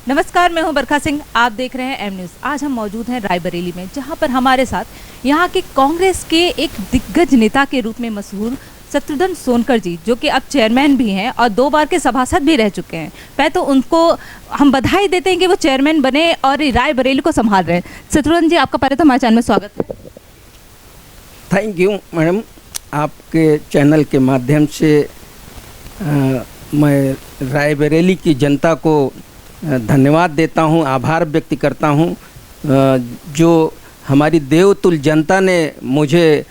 नमस्कार, मैं हूं बरखा सिंह। आप देख रहे हैं एम न्यूज़। आज हम मौजूद हैं रायबरेली में, जहां पर हमारे साथ यहां के कांग्रेस के एक दिग्गज नेता के रूप में मशहूर शत्रुघ्न सोनकर जी, जो कि अब चेयरमैन भी हैं और 2 बार के सभासद भी रह चुके हैं। पहले तो उनको हम बधाई देते हैं कि वो चेयरमैन बने और रायबरेली को संभाल रहे हैं। शत्रुघ्न जी, आपका पहले तो हमारे चैनल में स्वागत है। Thank you madam. आपके चैनल के माध्यम से मैं रायबरेली की जनता को धन्यवाद देता हूं, आभार व्यक्त करता हूं। जो हमारी देवतुल्य जनता ने मुझे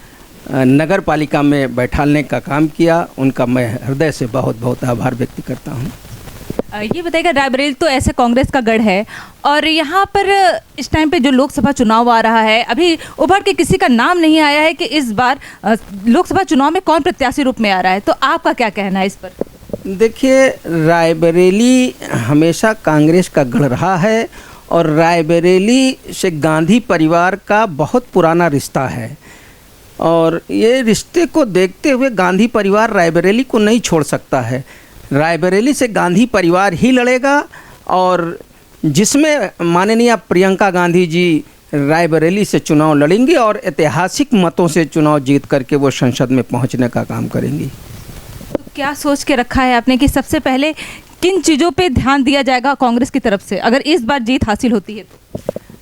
नगर पालिका में बैठाने का काम किया, उनका मैं हृदय से बहुत बहुत आभार व्यक्त करता हूं। ये बताइएगा, रायबरेली तो ऐसे कांग्रेस का गढ़ है और यहाँ पर इस टाइम पे जो लोकसभा चुनाव आ रहा है, अभी उभर के किसी का नाम नहीं आया है कि इस बार लोकसभा चुनाव में कौन प्रत्याशी रूप में आ रहा है, तो आपका क्या कहना है इस पर? देखिए, रायबरेली हमेशा कांग्रेस का गढ़ रहा है और रायबरेली से गांधी परिवार का बहुत पुराना रिश्ता है और ये रिश्ते को देखते हुए गांधी परिवार रायबरेली को नहीं छोड़ सकता है। रायबरेली से गांधी परिवार ही लड़ेगा और जिसमें माननीय प्रियंका गांधी जी रायबरेली से चुनाव लड़ेंगी और ऐतिहासिक मतों से चुनाव जीत करके वो संसद में पहुंचने का काम करेंगी। तो क्या सोच के रखा है आपने कि सबसे पहले किन चीज़ों पे ध्यान दिया जाएगा कांग्रेस की तरफ से, अगर इस बार जीत हासिल होती है तो?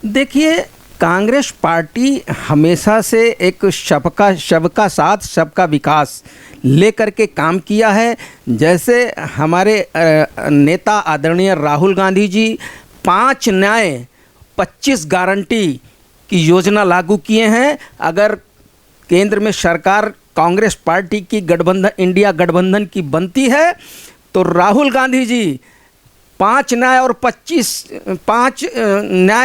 देखिए, कांग्रेस पार्टी हमेशा से एक सबका साथ सबका विकास लेकर के काम किया है। जैसे हमारे नेता आदरणीय राहुल गांधी जी 5 न्याय 25 गारंटी की योजना लागू किए हैं। अगर केंद्र में सरकार कांग्रेस पार्टी की गठबंधन, इंडिया गठबंधन की बनती है तो राहुल गांधी जी 5 न्याय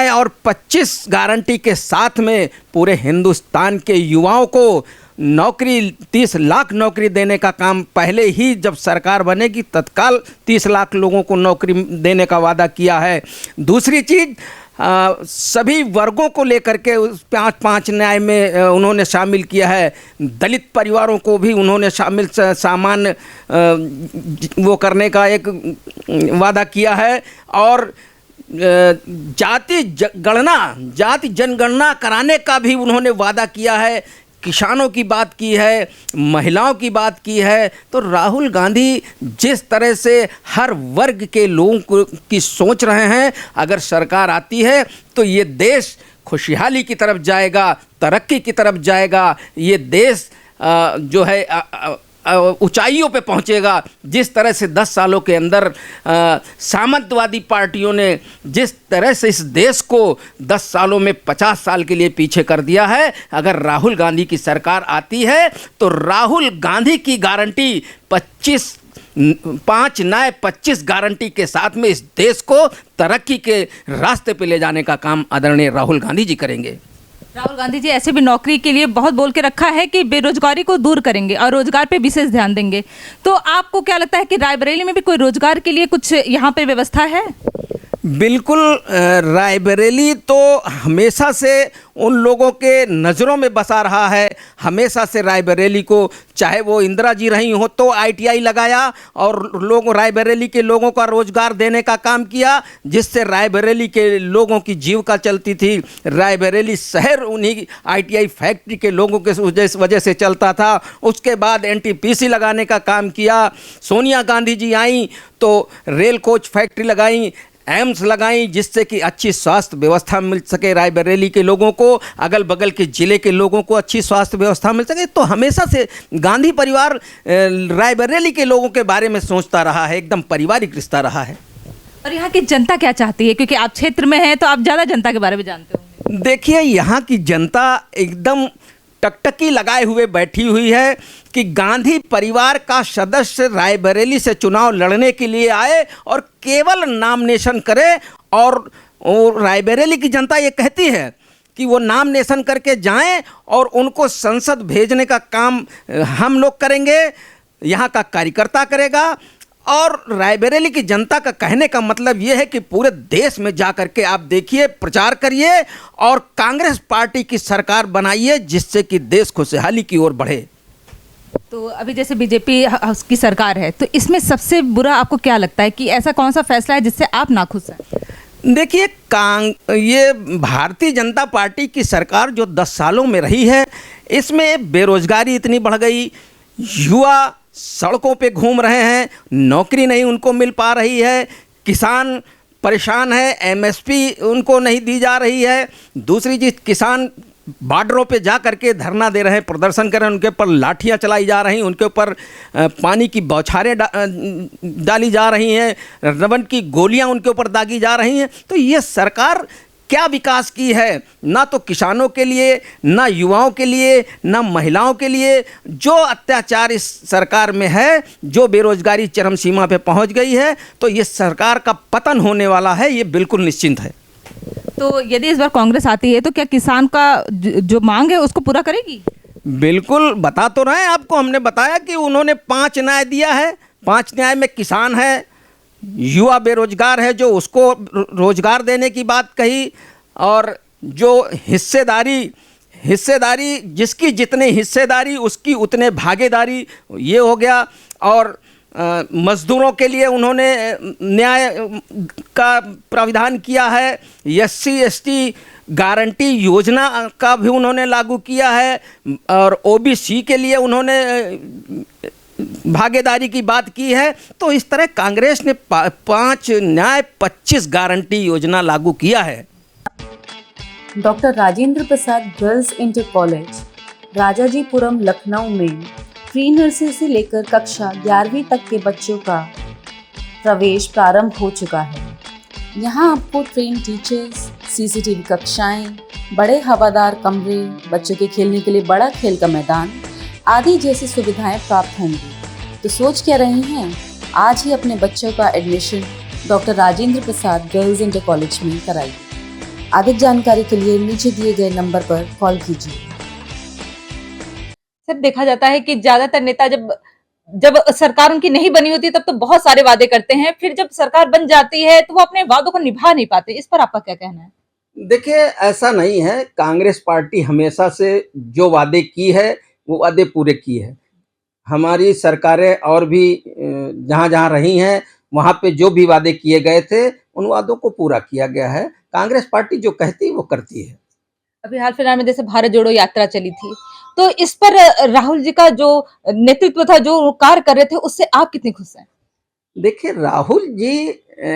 और 25 गारंटी के साथ में पूरे हिंदुस्तान के युवाओं को नौकरी, 30 लाख नौकरी देने का काम, पहले ही जब सरकार बनेगी तत्काल 30 लाख लोगों को नौकरी देने का वादा किया है। दूसरी चीज़, सभी वर्गों को लेकर के उस 5 न्याय में उन्होंने शामिल किया है। दलित परिवारों को भी उन्होंने सामान्य वो करने का एक वादा किया है और जाति जनगणना कराने का भी उन्होंने वादा किया है। किसानों की बात की है, महिलाओं की बात की है। तो राहुल गांधी जिस तरह से हर वर्ग के लोगों की सोच रहे हैं, अगर सरकार आती है तो ये देश खुशहाली की तरफ जाएगा, तरक्की की तरफ जाएगा। ये देश जो है ऊंचाइयों पे पहुंचेगा। जिस तरह से 10 सालों के अंदर सामंतवादी पार्टियों ने जिस तरह से इस देश को 10 सालों में 50 साल के लिए पीछे कर दिया है, अगर राहुल गांधी की सरकार आती है तो राहुल गांधी की गारंटी 5 न्याय 25 गारंटी के साथ में इस देश को तरक्की के रास्ते पे ले जाने का काम आदरणीय राहुल गांधी जी करेंगे। राहुल गांधी जी ऐसे भी नौकरी के लिए बहुत बोल के रखा है कि बेरोजगारी को दूर करेंगे और रोजगार पे विशेष ध्यान देंगे। तो आपको क्या लगता है कि रायबरेली में भी कोई रोजगार के लिए कुछ यहाँ पे व्यवस्था है? बिल्कुल। रायबरेली तो हमेशा से उन लोगों के नज़रों में बसा रहा है। हमेशा से रायबरेली को, चाहे वो इंदिरा जी रही हो तो ITI लगाया और रायबरेली के लोगों का रोज़गार देने का काम किया, जिससे रायबरेली के लोगों की जीविका चलती थी। रायबरेली शहर उन्हीं ITI फैक्ट्री के लोगों के वजह से चलता था। उसके बाद NTPC लगाने का काम किया। सोनिया गांधी जी आई तो रेल कोच फैक्ट्री लगाई, एम्स लगाई, जिससे कि अच्छी स्वास्थ्य व्यवस्था मिल सके रायबरेली के लोगों को, अगल बगल के ज़िले के लोगों को अच्छी स्वास्थ्य व्यवस्था मिल सके। तो हमेशा से गांधी परिवार रायबरेली के लोगों के बारे में सोचता रहा है, एकदम पारिवारिक रिश्ता रहा है। और यहाँ की जनता क्या चाहती है, क्योंकि आप क्षेत्र में हैं तो आप ज़्यादा जनता के बारे में जानते होंगे। देखिए, यहाँ की जनता एकदम टकटकी लगाए हुए बैठी हुई है कि गांधी परिवार का सदस्य रायबरेली से चुनाव लड़ने के लिए आए और केवल नामिनेशन करे। और रायबरेली की जनता ये कहती है कि वो नामिनेशन करके जाएं और उनको संसद भेजने का काम हम लोग करेंगे, यहाँ का कार्यकर्ता करेगा। और रायबरेली की जनता का कहने का मतलब ये है कि पूरे देश में जा कर के आप देखिए, प्रचार करिए और कांग्रेस पार्टी की सरकार बनाइए, जिससे कि देश खुशहाली की ओर बढ़े। तो अभी जैसे बीजेपी की सरकार है, तो इसमें सबसे बुरा आपको क्या लगता है कि ऐसा कौन सा फैसला है जिससे आप नाखुश हैं? देखिए, ये भारतीय जनता पार्टी की सरकार जो 10 सालों में रही है, इसमें बेरोजगारी इतनी बढ़ गई, युवा सड़कों पे घूम रहे हैं, नौकरी नहीं उनको मिल पा रही है, किसान परेशान है, एमएसपी उनको नहीं दी जा रही है। दूसरी चीज़, किसान बॉर्डरों पे जा करके धरना दे रहे हैं, प्रदर्शन कर रहे हैं, उनके ऊपर लाठियां चलाई जा रही हैं, उनके ऊपर पानी की बौछारें डाली जा रही हैं, रबड़ की गोलियां उनके ऊपर दागी जा रही हैं। तो ये सरकार क्या विकास की है? ना तो किसानों के लिए, ना युवाओं के लिए, ना महिलाओं के लिए। जो अत्याचार इस सरकार में है, जो बेरोजगारी चरम सीमा पे पहुंच गई है, तो ये सरकार का पतन होने वाला है, ये बिल्कुल निश्चिंत है। तो यदि इस बार कांग्रेस आती है तो क्या किसान का जो मांग है उसको पूरा करेगी? बिल्कुल, बता तो रहे हैं आपको, हमने बताया कि उन्होंने 5 न्याय दिया है। 5 न्याय में किसान है, युवा बेरोजगार है, जो उसको रोजगार देने की बात कही, और जो हिस्सेदारी जिसकी जितनी हिस्सेदारी उसकी उतने भागीदारी, ये हो गया। और मजदूरों के लिए उन्होंने न्याय का प्राविधान किया है, SC/ST गारंटी योजना का भी उन्होंने लागू किया है, और OBC के लिए उन्होंने भागीदारी की बात की है। तो इस तरह कांग्रेस ने 5 न्याय 25 गारंटी योजना लागू किया है। Doctor Rajendra Prasad girls inter college Rajajipuram Lucknow में प्री नर्सरी से लेकर कक्षा 11वीं तक के बच्चों का प्रवेश प्रारंभ हो चुका है। यहाँ आपको ट्रेन टीचर्स, CCTV कक्षाएं, बड़े हवादार कमरे, बच्चों के खेलने के लिए बड़ा खेल का मैदान आदि जैसी सुविधाएं प्राप्त होंगी। तो सोच क्या रही हैं? आज ही अपने बच्चों का admission doctor Rajendra Prasad girls inter college में कराइए। अधिक जानकारी के लिए नीचे दिए गए नंबर पर कॉल कीजिए। सर, देखा जाता है कि ज्यादातर नेता जब सरकार उनकी नहीं बनी होती तब तो बहुत सारे वादे करते हैं, फिर जब सरकार बन जाती है तो वो अपने वादों को निभा नहीं पाते। इस पर आपका क्या कहना है? देखिए, ऐसा नहीं है। कांग्रेस पार्टी हमेशा से जो वादे की है वो वादे पूरे किए हैं। हमारी सरकारें और भी जहाँ जहाँ रही हैं, वहाँ पे जो भी वादे किए गए थे उन वादों को पूरा किया गया है। कांग्रेस पार्टी जो कहती है वो करती है। अभी हाल फिलहाल में जैसे भारत जोड़ो यात्रा चली थी, तो इस पर राहुल जी का जो नेतृत्व था, जो कार्य कर रहे थे, उससे आप कितने खुश हैं? देखिए, राहुल जी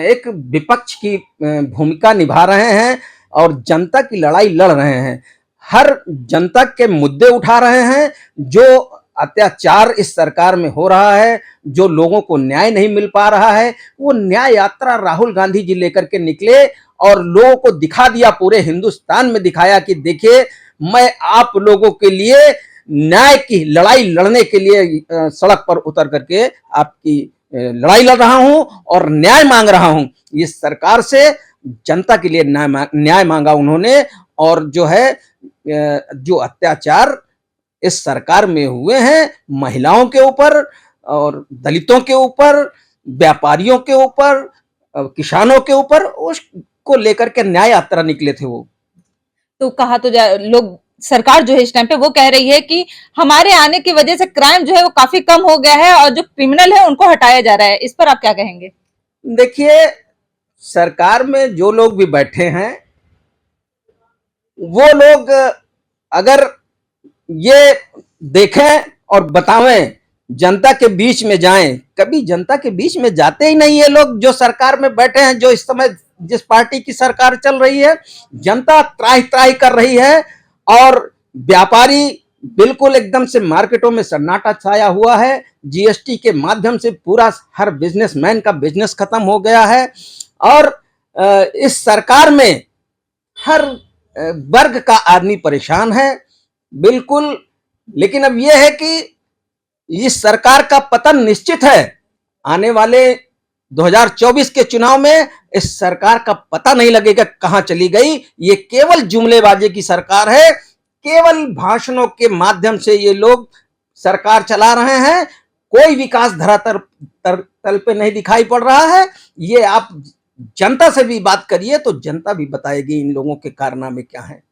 एक विपक्ष की भूमिका निभा रहे हैं और जनता की लड़ाई लड़ रहे हैं। हर जनता के मुद्दे उठा रहे हैं। जो अत्याचार इस सरकार में हो रहा है, जो लोगों को न्याय नहीं मिल पा रहा है, वो न्याय यात्रा राहुल गांधी जी लेकर के निकले और लोगों को दिखा दिया, पूरे हिंदुस्तान में दिखाया कि देखिए, मैं आप लोगों के लिए न्याय की लड़ाई लड़ने के लिए सड़क पर उतर करके आपकी लड़ाई लड़ रहा हूं और न्याय मांग रहा हूं। इस सरकार से जनता के लिए न्याय मांगा उन्होंने। और जो है, जो अत्याचार इस सरकार में हुए हैं, महिलाओं के ऊपर और दलितों के ऊपर, व्यापारियों के ऊपर, किसानों के ऊपर, उसको लेकर के न्याय यात्रा निकले थे वो। तो कहा तो लोग, सरकार जो है इस टाइम पे वो कह रही है कि हमारे आने की वजह से क्राइम जो है वो काफी कम हो गया है और जो क्रिमिनल है उनको हटाया जा रहा है। इस पर आप क्या कहेंगे? देखिए, सरकार में जो लोग भी बैठे हैं, वो लोग अगर ये देखें और बतावें, जनता के बीच में जाएं, कभी जनता के बीच में जाते ही नहीं है लोग जो सरकार में बैठे हैं। जो इस समय जिस पार्टी की सरकार चल रही है, जनता त्राही त्राही कर रही है और व्यापारी बिल्कुल एकदम से मार्केटों में सन्नाटा छाया हुआ है। GST के माध्यम से पूरा हर बिजनेसमैन का बिजनेस खत्म हो गया है और इस सरकार में हर वर्ग का आदमी परेशान है बिल्कुल। लेकिन अब यह है कि इस सरकार का पतन निश्चित है। आने वाले 2024 के चुनाव में इस सरकार का पता नहीं लगेगा कहां चली गई। ये केवल जुमलेबाजी की सरकार है, केवल भाषणों के माध्यम से ये लोग सरकार चला रहे हैं। कोई विकास धरातल तल पे नहीं दिखाई पड़ रहा है। ये आप जनता से भी बात करिए तो जनता भी बताएगी इन लोगों के कारनामे क्या हैं।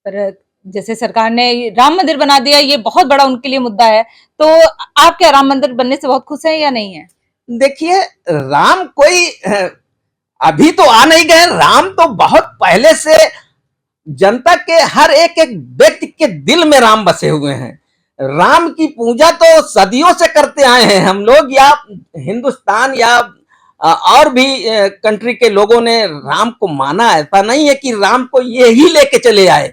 पर जैसे सरकार ने राम मंदिर बना दिया, ये बहुत बड़ा उनके लिए मुद्दा है, तो आप क्या राम मंदिर बनने से बहुत खुश हैं या नहीं है? देखिए, राम कोई अभी तो आ नहीं गए, राम तो बहुत पहले से जनता के हर एक एक व्यक्ति के दिल में राम बसे हुए हैं। राम की पूजा तो सदियों से करते आए हैं हम लोग, या हिंदुस्तान या और भी कंट्री के लोगों ने राम को माना। ऐसा नहीं है कि राम को ये ही लेके चले आए,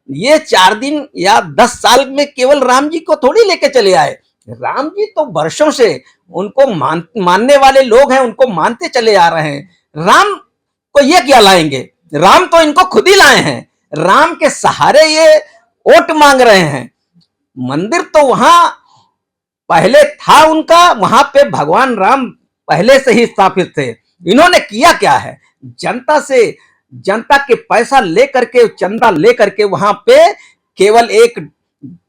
ये 4 दिन या 10 साल में केवल राम जी को थोड़ी लेके चले आए। राम जी तो वर्षों से उनको मानने वाले लोग हैं, उनको मानते चले आ रहे हैं। राम को ये क्या लाएंगे, राम तो इनको खुद ही लाए हैं। राम के सहारे ये वोट मांग रहे हैं। मंदिर तो वहां पहले था उनका, वहां पे भगवान राम पहले से ही स्थापित थे। इन्होंने किया क्या है, जनता से, जनता के पैसा लेकर के, चंदा लेकर के वहां पे केवल एक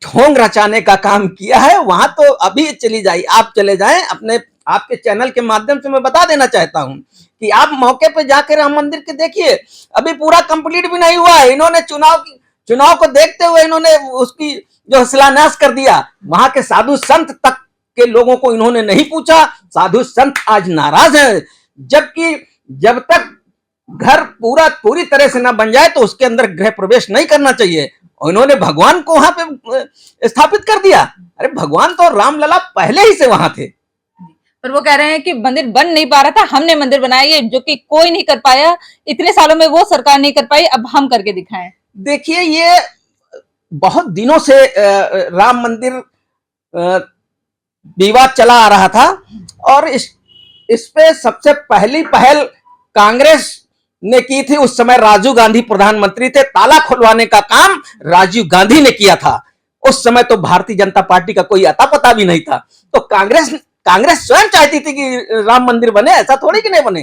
ढोंग रचाने का काम किया है। वहां तो अभी चली जाइए, आप चले जाएं, अपने आपके चैनल के माध्यम से मैं बता देना चाहता हूं कि आप मौके पे जाकर राम मंदिर के देखिए, अभी पूरा कंप्लीट भी नहीं हुआ है। इन्होंने चुनाव को देखते हुए इन्होंने उसकी जो शिलान्यास कर दिया, वहां के साधु संत तक के लोगों को इन्होंने नहीं पूछा। साधु संत आज नाराज हैं, जबकि जब तक घर पूरी तरह से ना बन जाए तो उसके अंदर गृह प्रवेश नहीं करना चाहिए। और इन्होंने भगवान को वहां पे स्थापित कर दिया। अरे भगवान तो रामलला पहले ही से वहां थे। पर वो कह रहे हैं कि मंदिर बन नहीं पा रहा था, हमने मंदिर बनाया, ये जो कि कोई नहीं कर पाया, इतने सालों में वो सरकार नहीं कर पाई, अब हम करके दिखाएं। देखिए, ये बहुत दिनों से राम मंदिर विवाद चला आ रहा था, और इस पे सबसे पहली पहल कांग्रेस ने की थी। उस समय राजीव गांधी प्रधानमंत्री थे, ताला खुलवाने का काम राजीव गांधी ने किया था। उस समय तो भारतीय जनता पार्टी का कोई अता पता भी नहीं था। तो कांग्रेस स्वयं चाहती थी कि राम मंदिर बने, ऐसा थोड़ी कि नहीं बने।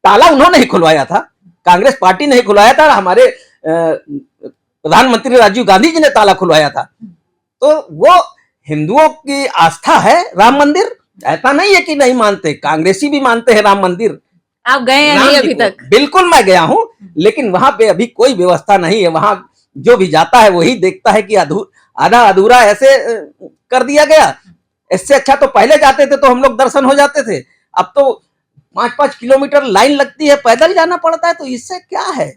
ताला उन्होंने ही खुलवाया था, कांग्रेस पार्टी ने ही खुलवाया था, हमारे प्रधानमंत्री राजीव गांधी जी ने ताला खुलवाया था। तो वो हिंदुओं की आस्था है राम मंदिर, ऐसा नहीं है कि नहीं मानते, कांग्रेसी भी मानते हैं राम मंदिर। आप गए हैं नहीं अभी तक? बिल्कुल मैं गया हूं, लेकिन वहां पे अभी कोई व्यवस्था नहीं है। वहां जो भी जाता है वही देखता है कि आधा अधूरा ऐसे कर दिया गया। इससे अच्छा तो पहले जाते थे तो हम लोग दर्शन हो जाते थे, अब तो 5-5 किलोमीटर लाइन लगती है, पैदल जाना पड़ता है, तो इससे क्या है।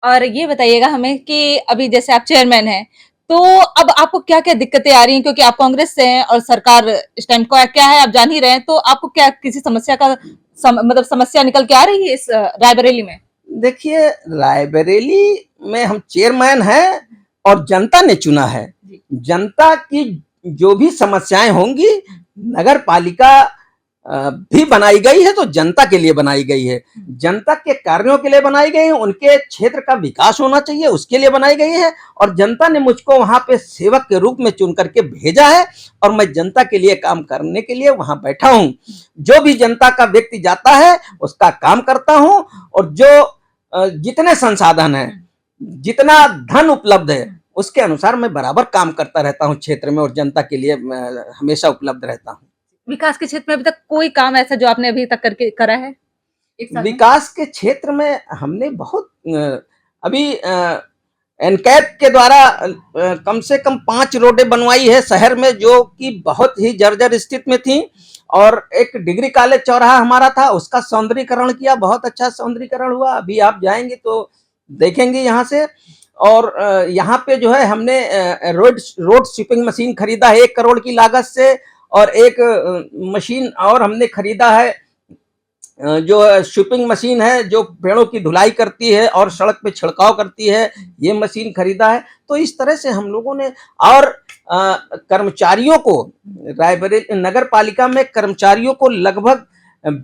और ये बताइएगा हमें कि अभी जैसे आप चेयरमैन हैं, तो अब आपको क्या क्या दिक्कतें आ रही हैं, क्योंकि आप कांग्रेस से हैं और सरकार इस टाइम को क्या है आप जान ही रहे हैं, तो आपको क्या किसी समस्या का मतलब समस्या निकल के आ रही है इस रायबरेली में? देखिए, रायबरेली में हम चेयरमैन हैं और जनता ने चुना है। जनता की जो भी समस्याएं होंगी, नगर पालिका भी बनाई गई है तो जनता के लिए बनाई गई है, जनता के कार्यों के लिए बनाई गई है, उनके क्षेत्र का विकास होना चाहिए उसके लिए बनाई गई है। और जनता ने मुझको वहां पे सेवक के रूप में चुन करके भेजा है, और मैं जनता के लिए काम करने के लिए वहां बैठा हूं। जो भी जनता का व्यक्ति जाता है उसका काम करता हूं, और जो जितने संसाधन है, जितना धन उपलब्ध है, उसके अनुसार मैं बराबर काम करता रहता हूं क्षेत्र में, और जनता के लिए हमेशा उपलब्ध रहता हूं। विकास के क्षेत्र में अभी तक कोई काम ऐसा जो आपने अभी तक करके करा है? विकास के क्षेत्र में हमने बहुत अभी एनकैप के द्वारा कम से कम 5 रोडें बनवाई है शहर में, जो कि बहुत ही जर्जर स्थिति में थी। और एक डिग्री कॉलेज चौराहा हमारा था, उसका सौंदर्यीकरण किया, बहुत अच्छा सौंदर्यीकरण हुआ। अभी आप जाएंगे तो देखेंगे यहाँ से। और यहाँ पे जो है हमने रोड स्वीपिंग मशीन खरीदा है 1 करोड़ की लागत से, और एक मशीन और हमने खरीदा है जो स्वीपिंग मशीन है, जो पेड़ों की धुलाई करती है और सड़क पे छिड़काव करती है, ये मशीन खरीदा है। तो इस तरह से हम लोगों ने, और कर्मचारियों को, रायबरेली नगर पालिका में कर्मचारियों को लगभग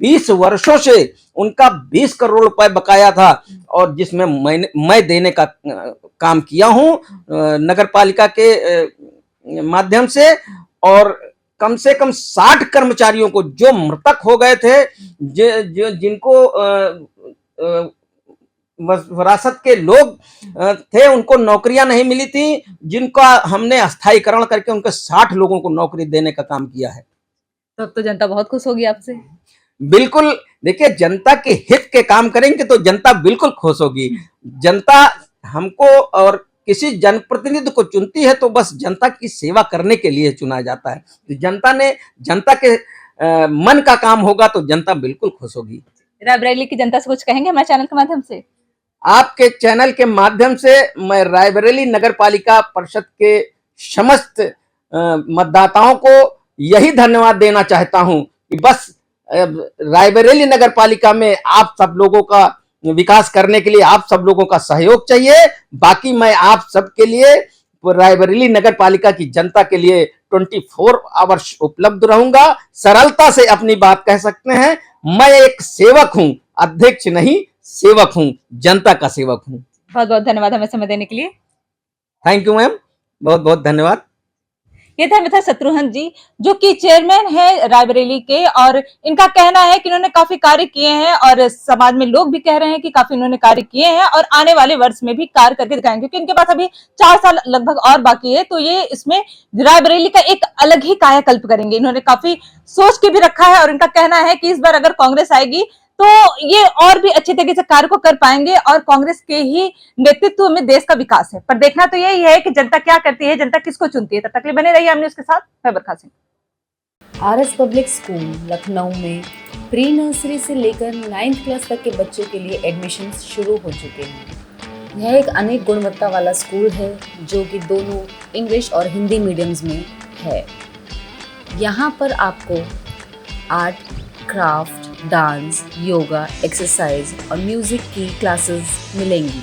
20 वर्षों से उनका 20 करोड़ रुपए बकाया था, और जिसमें मैं देने का काम किया हूँ नगर पालिका के माध्यम से। और कम से कम 60 कर्मचारियों को जो मृतक हो गए थे, जिनको विरासत के लोग थे, उनको नौकरियां नहीं मिली थी, जिनका हमने अस्थायीकरण करके उनके 60 लोगों को नौकरी देने का काम किया है। तो अब तो जनता बहुत खुश होगी आपसे। बिल्कुल, देखिए, जनता के हित के काम करेंगे तो जनता बिल्कुल खुश होगी। जनता हमको और किसी जनप्रतिनिधि को चुनती है तो बस जनता की सेवा करने के लिए चुना जाता है। तो जनता ने जनता के मन का काम होगा तो जनता बिल्कुल खुश होगी। रायबरेली की जनता से कुछ कहेंगे हमारे चैनल के माध्यम से? आपके चैनल के माध्यम से मैं रायबरेली नगर पालिका परिषद के समस्त मतदाताओं को यही धन्यवाद देना चाहता हूं कि बस रायबरेली नगर पालिका में आप सब लोगों का विकास करने के लिए आप सब लोगों का सहयोग चाहिए। बाकी मैं आप सबके लिए रायबरेली नगर पालिका की जनता के लिए 24 आवर्स उपलब्ध रहूंगा। सरलता से अपनी बात कह सकते हैं। मैं एक सेवक हूं, अध्यक्ष नहीं, सेवक हूं, जनता का सेवक हूं। बहुत बहुत धन्यवाद हमें समय देने के लिए। थैंक यू मैम, बहुत बहुत धन्यवाद। ये थे मित्र शत्रुघ्न जी, जो कि चेयरमैन है रायबरेली के, और इनका कहना है कि इन्होंने काफी कार्य किए हैं और समाज में लोग भी कह रहे हैं कि काफी इन्होंने कार्य किए हैं और आने वाले वर्ष में भी कार्य करके दिखाएंगे, क्योंकि इनके पास अभी 4 साल लगभग और बाकी है। तो ये इसमें रायबरेली का एक अलग ही कायाकल्प करेंगे। इन्होंने काफी सोच के भी रखा है और इनका कहना है कि इस बार अगर कांग्रेस आएगी तो ये और भी अच्छे तरीके से कार्य को कर पाएंगे और कांग्रेस के ही नेतृत्व में देश का विकास है। पर देखना तो यही है कि जनता क्या करती है, जनता किसको चुनती है। तब तक के लिए बने रहिए हमने उसके साथ। मैं Barkha Singh. RS public school Lucknow में प्री नर्सरी से लेकर 9th क्लास तक के बच्चों के लिए एडमिशन शुरू हो चुके हैं। यह एक अनेक गुणवत्ता वाला स्कूल है जो कि दोनों इंग्लिश और हिंदी मीडियम्स में है। यहाँ पर आपको art, craft, dance, yoga, exercise और म्यूज़िक की क्लासेस मिलेंगी।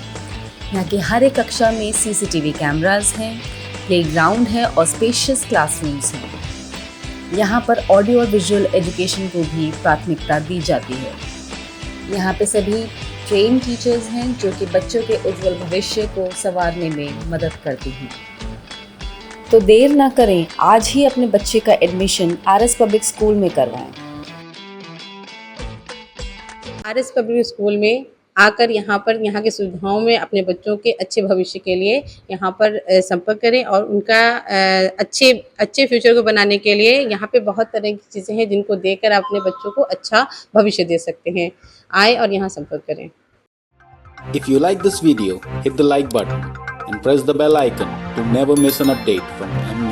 यहाँ की हर एक कक्षा में सीसीटीवी कैमरास हैं, प्लेग्राउंड है और स्पेशियस क्लासरूम्स हैं। यहाँ पर ऑडियो और विजुअल एजुकेशन को भी प्राथमिकता दी जाती है। यहाँ पे सभी ट्रेन टीचर्स हैं जो कि बच्चों के उज्जवल भविष्य को संवारने में मदद करती हैं। तो देर ना करें, आज ही अपने बच्चे का एडमिशन आरएस पब्लिक स्कूल में करवाएं। आरएस पब्लिक स्कूल में आकर यहाँ की सुविधाओं में अपने बच्चों के अच्छे भविष्य के लिए यहाँ पर संपर्क करें और उनका अच्छे फ्यूचर को बनाने के लिए यहाँ पे बहुत तरह की चीज़ें हैं जिनको देकर आप अपने बच्चों को अच्छा भविष्य दे सकते हैं। आए और यहाँ संपर्क करें। If you like this video, hit the like button and press the bell icon to never miss an update from